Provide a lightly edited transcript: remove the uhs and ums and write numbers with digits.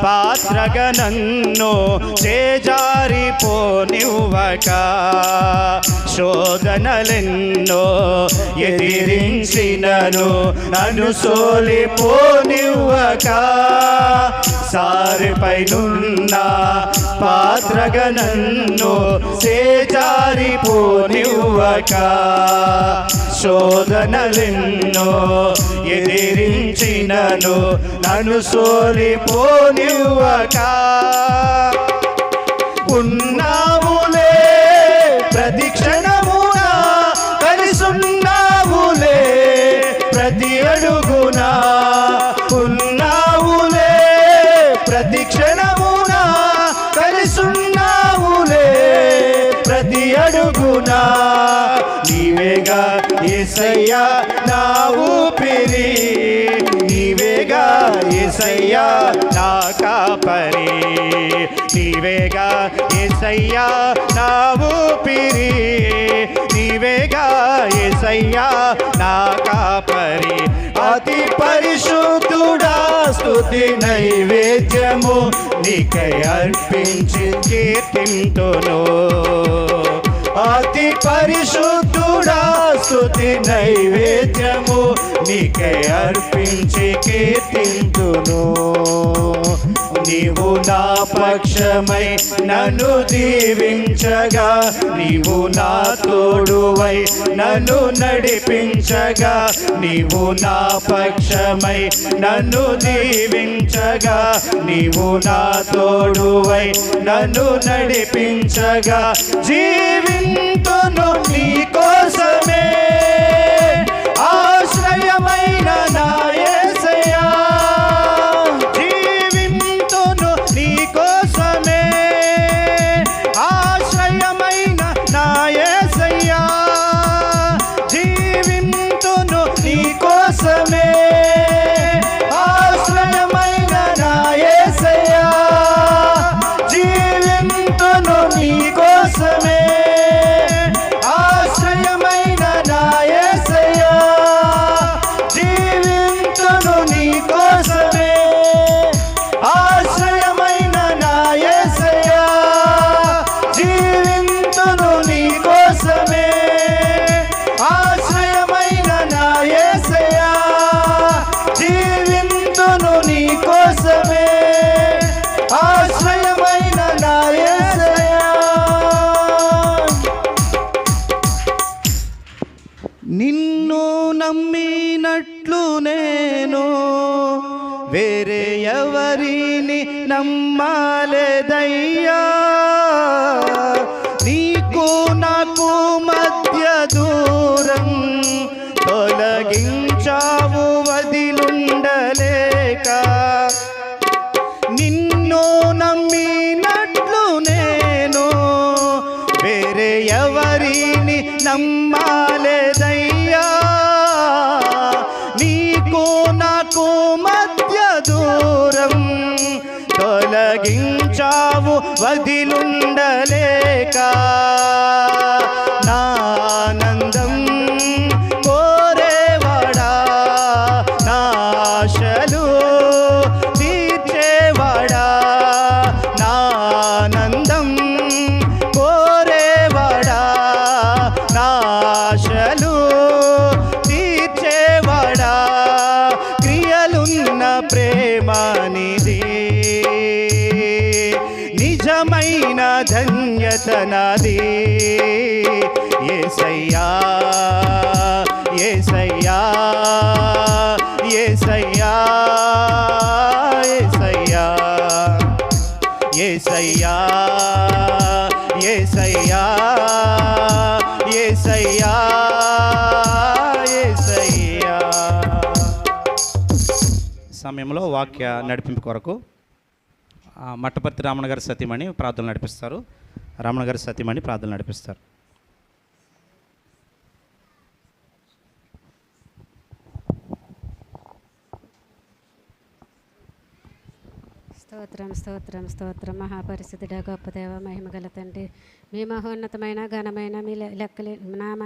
పాత్రగా నన్ను చేజారిపోనివ్వక, శోధనలెన్నో ఎదిరించినను నన్ను సోలిపోనివ్వక, సారిపైనున్న పాత్రగా నన్ను చేజారిపోనివ్వక, శోధనలెన్నో ఎదిరించినను నన్ను సోలిపోనివ్వక, ఉన్నావులే ప్రతి క్షణమున, కలిసున్నావులే ప్రతి అడుగున, ఉన్నావులే ప్రతి క్షణమున, కలిసున్నావులే ప్రతి అడుగున, నీవేగా యేసయ్యా నా ఊపిరి, నీవేగా యేసయ్యా నా కాపరి, నీవేగా యేసయ్యా నా ఊపిరి, నీవేగా యేసయ్యా నా కాపరి. అతి పరిశుద్ధుడా స్తుతి నైవేద్యము నీకై అర్పించి కీర్తింతును, అతి పరిశుద్ధుడా స్తుతి నైవేద్యము నీకై అర్పించి కీర్తింతును. నీవు నా పక్షమై నన్ను దీవించగా, నీవు నా తోడువై నన్ను నడిపించగా, నీవు నా పక్షమై నన్ను దీవించగా, నీవు నా తోడువై నన్ను నడిపించగా, జీవింతును నీ కోసమే ఆశ్రయమైన నా యేసయ్యా, జీవింతును నీ కోసమే ఆశ్రయమైన నా యేసయ్యా, జీవింతును నీ కోసమే ఆశ్రయమైన నా యేసయ్యా, జీవింతును నీ కోసమే ఆశ్రయమైన నా యేసయ్యా, జీవింతును నీ కోసమే ఆశ్రయమైన నా యేసయ్యా, జీవింతును నీ కోసమే ఆశ్రయమైన నా యేసయ్యా, జీవింతును నీ కోసమే ఆశ్రయమైన నా యేసయ్యా. నిన్ను నమ్మినట్లు నేను వేరే ఎవరిని నమ్మాలేదయ్యా, నీకు నాకు మధ్య దూరం తొలగించావు వదిలుండలేక, నిన్ను నమ్మినట్లు నేను వేరే ఎవరిని నమ్మాలేదయ్యా, నీకు నాకు మధ్య దూరం తొలగించావు వదిలుండలేక, నా ఆనందం కోరేవాడా, నా ఆశలు తీర్చేవాడా, నా ఆనందం కోరేవాడా, నా ఆశలు తీర్చేవాడా, క్రియలున్న ప్రేమానిది, నిజమైన ధన్యత నాది, యేసయ్యా యేసయ్యా యేసయ్యా యేసయ్యా యేసయ్యా యేసయ్యా యేసయ్యా యేసయ్యా. సమయంలో వాక్య నడిపింపు కొరకు మట్టపర్తి రామణ గారి సతీమణి ప్రార్థనలు నడిపిస్తారు. రామణ గారి సతీమణి ప్రార్థనలు నడిపిస్తారు. స్తోత్రం స్తోత్రం స్తోత్రం. మహాపరిశుద్ధుడా, గొప్ప దేవ, మహిమగల తండ్రి, మీ మహోన్నతమైన ఘనమైన మీ లెక్కలే నామ